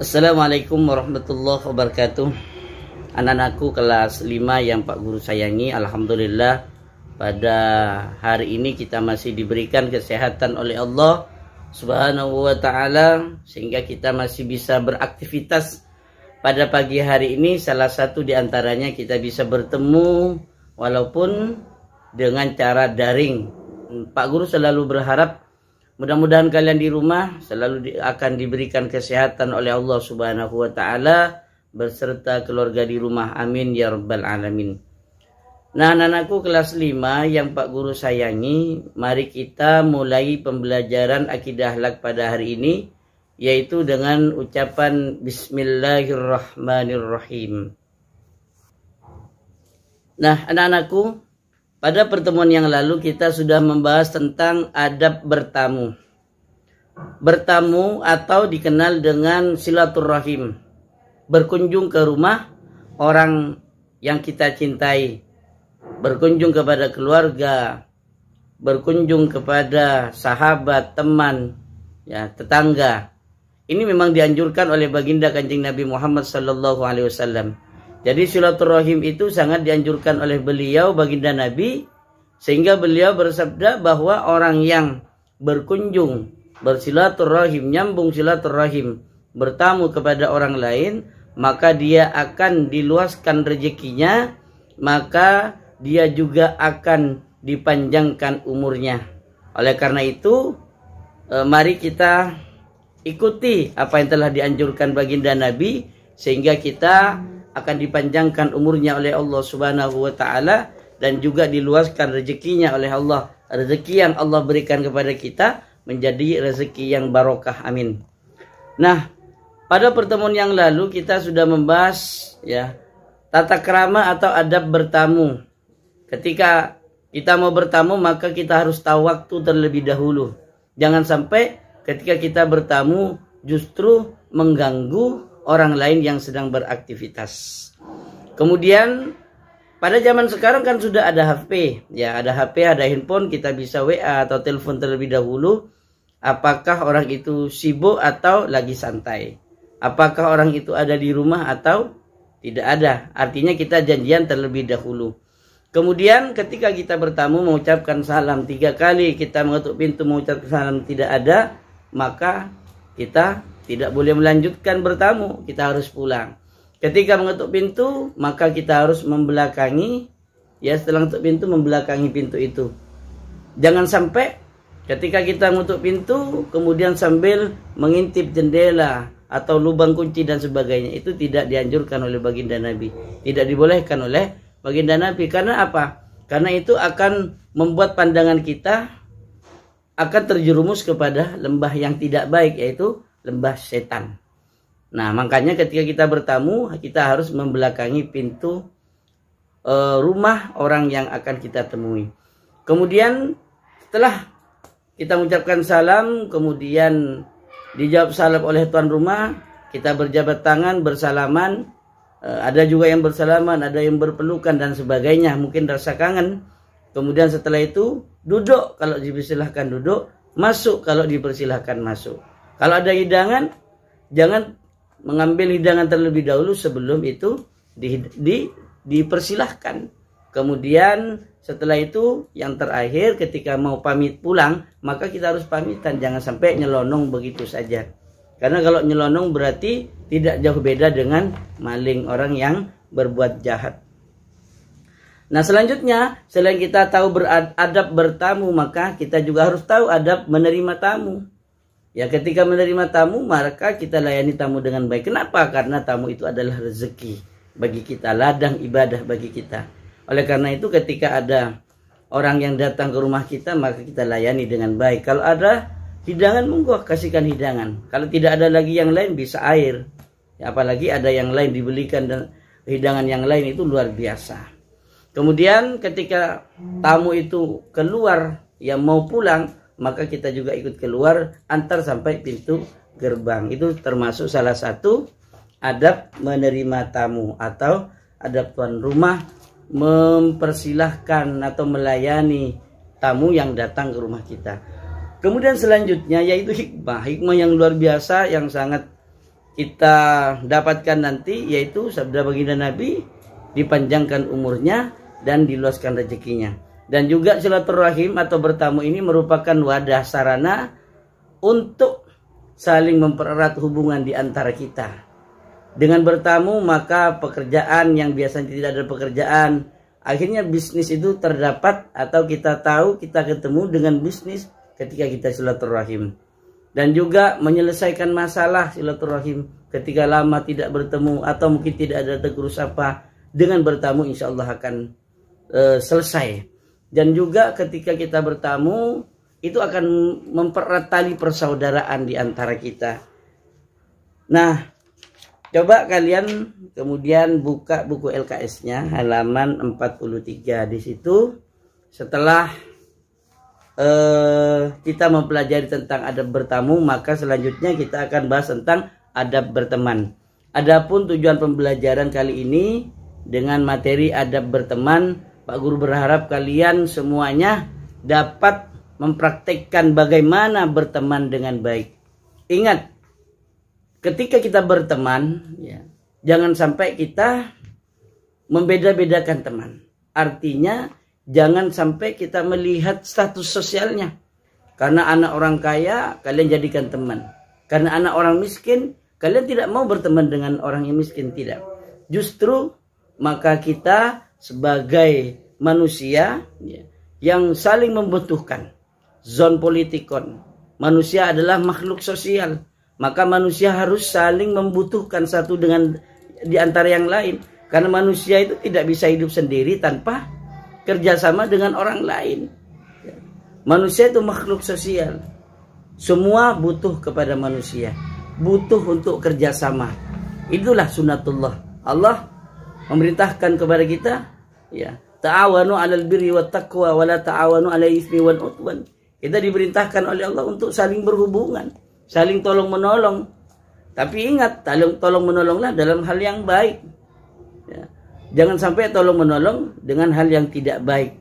Assalamualaikum warahmatullahi wabarakatuh. Anak-anakku kelas 5 yang Pak Guru sayangi, alhamdulillah pada hari ini kita masih diberikan kesehatan oleh Allah Subhanahu wa taala sehingga kita masih bisa beraktivitas pada pagi hari ini. Salah satu di antaranya kita bisa bertemu walaupun dengan cara daring. Pak Guru selalu berharap mudah-mudahan kalian di rumah selalu akan diberikan kesehatan oleh Allah Subhanahu wa taala berserta keluarga di rumah. Amin ya rabbal alamin. Nah, anak-anakku kelas 5 yang Pak Guru sayangi, mari kita mulai pembelajaran akidah akhlak pada hari ini, yaitu dengan ucapan Bismillahirrahmanirrahim. Nah, anak-anakku, pada pertemuan yang lalu kita sudah membahas tentang adab bertamu. Bertamu atau dikenal dengan silaturahim. Berkunjung ke rumah orang yang kita cintai. Berkunjung kepada keluarga. Berkunjung kepada sahabat, teman, ya, tetangga. Ini memang dianjurkan oleh baginda Kanjeng Nabi Muhammad SAW. Jadi silaturahim itu sangat dianjurkan oleh beliau baginda Nabi, sehingga beliau bersabda bahwa orang yang berkunjung, bersilaturahim, nyambung silaturahim, bertamu kepada orang lain, maka dia akan diluaskan rezekinya, maka dia juga akan dipanjangkan umurnya. Oleh karena itu, mari kita ikuti apa yang telah dianjurkan baginda Nabi, sehingga kita akan dipanjangkan umurnya oleh Allah Subhanahu wa taala dan juga diluaskan rezekinya oleh Allah. Rezeki yang Allah berikan kepada kita menjadi rezeki yang barokah. Amin. Nah, pada pertemuan yang lalu kita sudah membahas ya tata krama atau adab bertamu. Ketika kita mau bertamu maka kita harus tahu waktu terlebih dahulu. Jangan sampai ketika kita bertamu justru mengganggu orang lain yang sedang beraktivitas. Kemudian pada zaman sekarang kan sudah ada HP, ya ada HP, ada handphone, kita bisa WA atau telepon terlebih dahulu. Apakah orang itu sibuk atau lagi santai? Apakah orang itu ada di rumah atau tidak ada? Artinya kita janjian terlebih dahulu. Kemudian ketika kita bertamu mengucapkan salam 3 kali, kita mengetuk pintu mengucapkan salam tidak ada, maka kita tidak boleh melanjutkan bertamu, kita harus pulang. Ketika mengetuk pintu, maka kita harus membelakangi, ya setelah mengetuk pintu, membelakangi pintu itu. Jangan sampai ketika kita mengetuk pintu, kemudian sambil mengintip jendela atau lubang kunci dan sebagainya. Itu tidak dianjurkan oleh baginda Nabi. Tidak dibolehkan oleh baginda Nabi. Karena apa? Karena itu akan membuat pandangan kita akan terjerumus kepada lembah yang tidak baik, yaitu lembah setan. Nah, makanya ketika kita bertamu, kita harus membelakangi pintu rumah orang yang akan kita temui. Kemudian setelah kita mengucapkan salam, kemudian dijawab salam oleh tuan rumah, kita berjabat tangan, bersalaman. Ada juga yang bersalaman, ada yang berpelukan dan sebagainya, mungkin rasa kangen. Kemudian setelah itu duduk kalau dipersilahkan duduk, masuk kalau dipersilahkan masuk. Kalau ada hidangan, jangan mengambil hidangan terlebih dahulu sebelum itu dipersilahkan. Kemudian setelah itu yang terakhir ketika mau pamit pulang, maka kita harus pamitan. Jangan sampai nyelonong begitu saja. Karena kalau nyelonong berarti tidak jauh beda dengan maling, orang yang berbuat jahat. Nah, selanjutnya selain kita tahu beradab bertamu, maka kita juga harus tahu adab menerima tamu. Ya, ketika menerima tamu maka kita layani tamu dengan baik. Kenapa? Karena tamu itu adalah rezeki bagi kita, ladang ibadah bagi kita. Oleh karena itu ketika ada orang yang datang ke rumah kita, maka kita layani dengan baik. Kalau ada hidangan, monggo kasihkan hidangan. Kalau tidak ada lagi yang lain, bisa air. Ya, apalagi ada yang lain dibelikan dan hidangan yang lain itu luar biasa. Kemudian ketika tamu itu keluar, yang mau pulang, maka kita juga ikut keluar, antar sampai pintu gerbang. Itu termasuk salah satu adab menerima tamu atau adab tuan rumah mempersilahkan atau melayani tamu yang datang ke rumah kita. Kemudian selanjutnya yaitu hikmah. Hikmah yang luar biasa yang sangat kita dapatkan nanti, yaitu sabda baginda Nabi, dipanjangkan umurnya dan diluaskan rezekinya. Dan juga silaturahim atau bertamu ini merupakan wadah sarana untuk saling mempererat hubungan di antara kita. Dengan bertamu maka pekerjaan yang biasanya tidak ada pekerjaan, akhirnya bisnis itu terdapat, atau kita tahu kita ketemu dengan bisnis ketika kita silaturahim. Dan juga menyelesaikan masalah silaturahim ketika lama tidak bertemu atau mungkin tidak ada tegur sapa, dengan bertamu insya Allah akan selesai. Dan juga ketika kita bertamu itu akan mempererat tali persaudaraan di antara kita. Nah, coba kalian kemudian buka buku LKS-nya halaman 43. Di situ setelah kita mempelajari tentang adab bertamu, maka selanjutnya kita akan bahas tentang adab berteman. Adapun tujuan pembelajaran kali ini dengan materi adab berteman, Pak Guru berharap kalian semuanya dapat mempraktekkan bagaimana berteman dengan baik. Ingat, ketika kita berteman, ya, jangan sampai kita membeda-bedakan teman. Artinya, jangan sampai kita melihat status sosialnya. Karena anak orang kaya, kalian jadikan teman. Karena anak orang miskin, kalian tidak mau berteman dengan orang yang miskin. Tidak. Justru, maka kita sebagai manusia, ya, yang saling membutuhkan. Zon politikon. Manusia adalah makhluk sosial. Maka manusia harus saling membutuhkan satu dengan di antara yang lain. Karena manusia itu tidak bisa hidup sendiri tanpa kerjasama dengan orang lain. Manusia itu makhluk sosial. Semua butuh kepada manusia. Butuh untuk kerjasama. Itulah sunnatullah. Allah memerintahkan kepada kita, ya, ta'awanu 'alal birri wat taqwa wa la ta'awanu 'alal itsmi wal 'udwan. Kita diperintahkan oleh Allah untuk saling berhubungan, saling tolong menolong. Tapi ingat, tolong menolonglah dalam hal yang baik. Ya. Jangan sampai tolong menolong dengan hal yang tidak baik.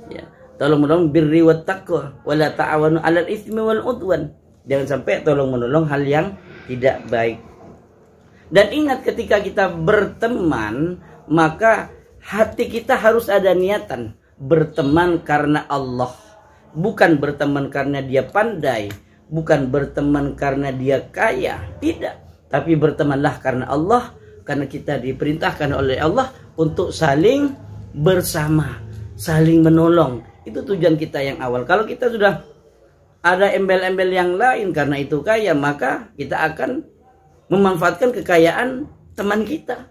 Ya. Tolong menolong birri wat taqwa wa la ta'awanu 'alal itsmi wal 'udwan. Jangan sampai tolong menolong hal yang tidak baik. Dan ingat, ketika kita berteman, maka hati kita harus ada niatan berteman karena Allah. Bukan berteman karena dia pandai, bukan berteman karena dia kaya, tidak. Tapi bertemanlah karena Allah, karena kita diperintahkan oleh Allah untuk saling bersama, saling menolong. Itu tujuan kita yang awal. Kalau kita sudah ada embel-embel yang lain karena itu kaya, maka kita akan memanfaatkan kekayaan teman kita.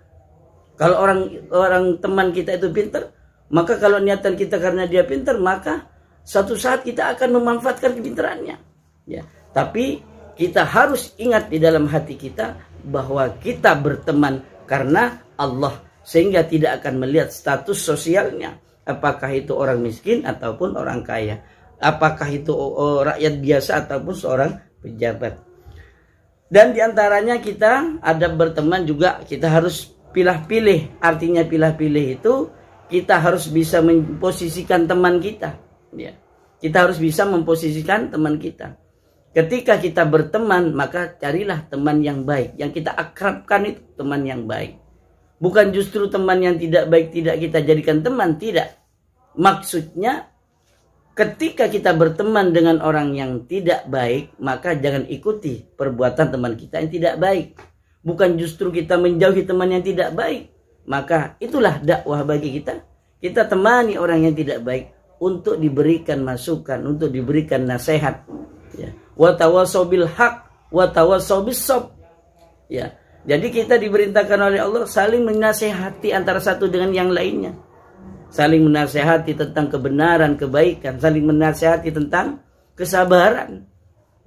Kalau orang teman kita itu pintar, maka kalau niatan kita karena dia pintar, maka suatu saat kita akan memanfaatkan kepintarannya. Ya, tapi kita harus ingat di dalam hati kita bahwa kita berteman karena Allah, sehingga tidak akan melihat status sosialnya, apakah itu orang miskin ataupun orang kaya, apakah itu rakyat biasa ataupun seorang pejabat. Dan diantaranya kita adab berteman juga kita harus pilah-pilih. Artinya pilah-pilih itu kita harus bisa memposisikan teman kita. Ya. Kita harus bisa memposisikan teman kita. Ketika kita berteman, maka carilah teman yang baik. Yang kita akrabkan itu teman yang baik. Bukan justru teman yang tidak baik tidak kita jadikan teman, tidak. Maksudnya, ketika kita berteman dengan orang yang tidak baik, maka jangan ikuti perbuatan teman kita yang tidak baik. Bukan justru kita menjauhi teman yang tidak baik. Maka itulah dakwah bagi kita. Kita temani orang yang tidak baik untuk diberikan masukan, untuk diberikan nasihat. Ya. Wa tawassaw bil haq, wa tawassaw bis sabr. Ya. Jadi kita diperintahkan oleh Allah saling menasehati antara satu dengan yang lainnya. Saling menasehati tentang kebenaran, kebaikan. Saling menasehati tentang kesabaran.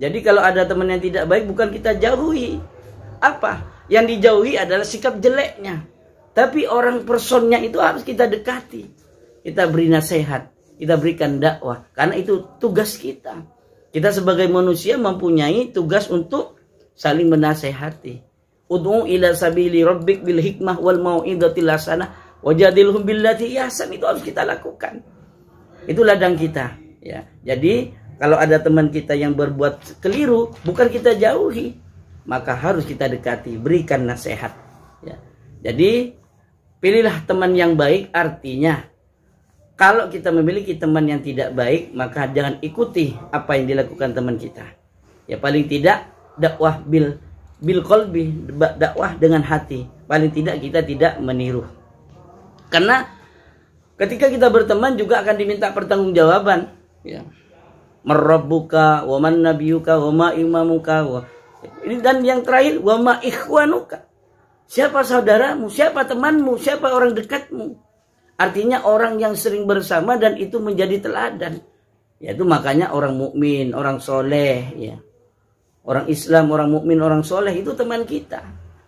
Jadi kalau ada teman yang tidak baik, bukan kita jauhi. Apa? Yang dijauhi adalah sikap jeleknya. Tapi orang personnya itu harus kita dekati. Kita beri nasihat. Kita berikan dakwah. Karena itu tugas kita. Kita sebagai manusia mempunyai tugas untuk saling menasehati. Ud'u ila sabili rabbik bil hikmah wal mau'izatil hasanah wajadilhum billati ahsan. Itu harus kita lakukan. Itu ladang kita, ya. Jadi kalau ada teman kita yang berbuat keliru, bukan kita jauhi, maka harus kita dekati, berikan nasihat. Ya. Jadi pilihlah teman yang baik, artinya kalau kita memiliki teman yang tidak baik, maka jangan ikuti apa yang dilakukan teman kita. Ya paling tidak dakwah bil qalbi, dakwah dengan hati. Paling tidak kita tidak meniru. Karena ketika kita berteman juga akan diminta pertanggungjawaban. Ya. Marabbuka wa man nabiyuka wa ma imamuka. Ini dan yang terakhir wa ma ikhwanuka. Siapa saudaramu, siapa temanmu, siapa orang dekatmu. Artinya orang yang sering bersama dan itu menjadi teladan. Yaitu makanya orang mukmin, orang soleh, ya. Orang Islam, orang mukmin, orang soleh itu teman kita.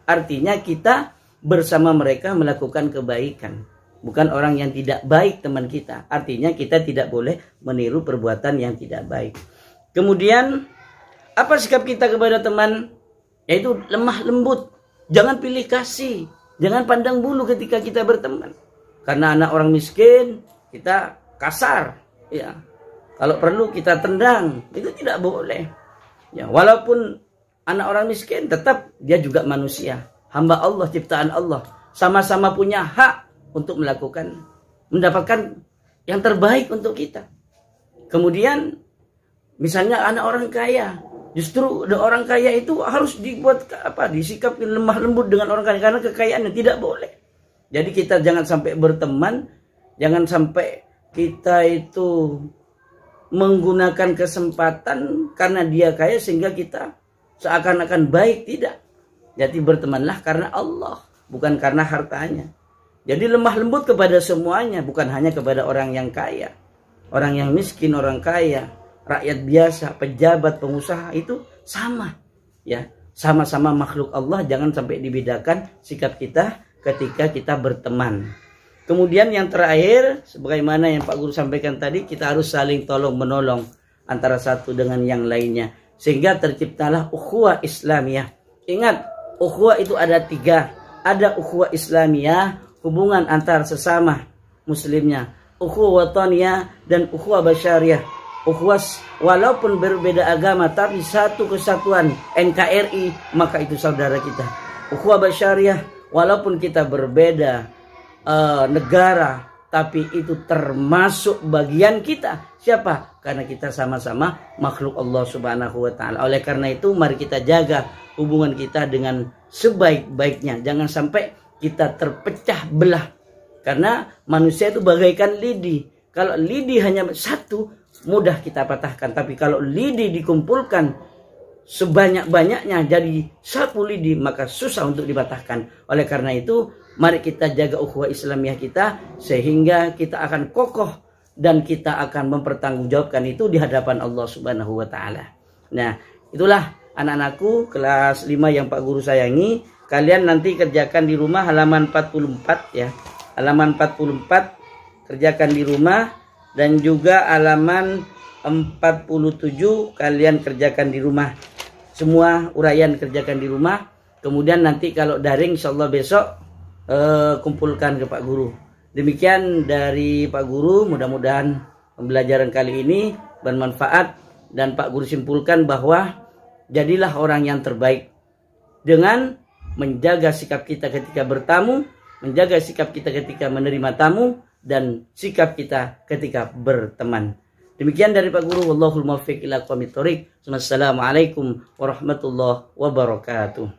Artinya kita bersama mereka melakukan kebaikan. Bukan orang yang tidak baik teman kita. Artinya kita tidak boleh meniru perbuatan yang tidak baik. Kemudian apa sikap kita kepada teman? Yaitu lemah lembut. Jangan pilih kasih. Jangan pandang bulu ketika kita berteman. Karena anak orang miskin kita kasar. Ya. Kalau perlu kita tendang. Itu tidak boleh. Ya, walaupun anak orang miskin tetap dia juga manusia. Hamba Allah, ciptaan Allah. Sama-sama punya hak untuk mendapatkan yang terbaik untuk kita. Kemudian misalnya anak orang kaya, justru orang kaya itu harus dibuat disikapi lemah lembut dengan orang kaya karena kekayaannya tidak boleh. Jadi kita jangan sampai berteman, jangan sampai kita itu menggunakan kesempatan karena dia kaya sehingga kita seakan-akan baik, tidak. Jadi bertemanlah karena Allah, bukan karena hartanya. Jadi lemah lembut kepada semuanya, bukan hanya kepada orang yang kaya. Orang yang miskin, orang kaya, rakyat biasa, pejabat, pengusaha itu sama. Ya, sama-sama makhluk Allah, jangan sampai dibedakan sikap kita ketika kita berteman. Kemudian yang terakhir, sebagaimana yang Pak Guru sampaikan tadi, kita harus saling tolong menolong antara satu dengan yang lainnya. Sehingga terciptalah ukhuwah Islamiyah. Ingat, ukhuwah itu ada 3. Ada ukhuwah Islamiyah, hubungan antar sesama muslimnya, ukhuwah wataniyah dan ukhuwah basyariyah. Ukhuwah walaupun berbeda agama tapi satu kesatuan NKRI, maka itu saudara kita. Ukhuwah basyariyah walaupun kita berbeda negara tapi itu termasuk bagian kita. Siapa? Karena kita sama-sama makhluk Allah Subhanahu wa taala. Oleh karena itu mari kita jaga hubungan kita dengan sebaik-baiknya. Jangan sampai kita terpecah belah. Karena manusia itu bagaikan lidi. Kalau lidi hanya satu, mudah kita patahkan. Tapi kalau lidi dikumpulkan sebanyak-banyaknya jadi satu lidi, maka susah untuk dipatahkan. Oleh karena itu, mari kita jaga ukhuwah Islamiyah kita, sehingga kita akan kokoh dan kita akan mempertanggungjawabkan itu di hadapan Allah Subhanahu wa taala. Nah, itulah anak-anakku kelas 5 yang Pak Guru sayangi. Kalian nanti kerjakan di rumah halaman 44 ya. Halaman 44 kerjakan di rumah, dan juga halaman 47 kalian kerjakan di rumah. Semua uraian kerjakan di rumah. Kemudian nanti kalau daring insyaallah besok kumpulkan ke Pak Guru. Demikian dari Pak Guru, mudah-mudahan pembelajaran kali ini bermanfaat dan Pak Guru simpulkan bahwa jadilah orang yang terbaik dengan menjaga sikap kita ketika bertamu, menjaga sikap kita ketika menerima tamu, dan sikap kita ketika berteman. Demikian dari Pak Guru, wallahul muwaffiq ila aqwamit thoriq. Wassalamualaikum warahmatullahi wabarakatuh.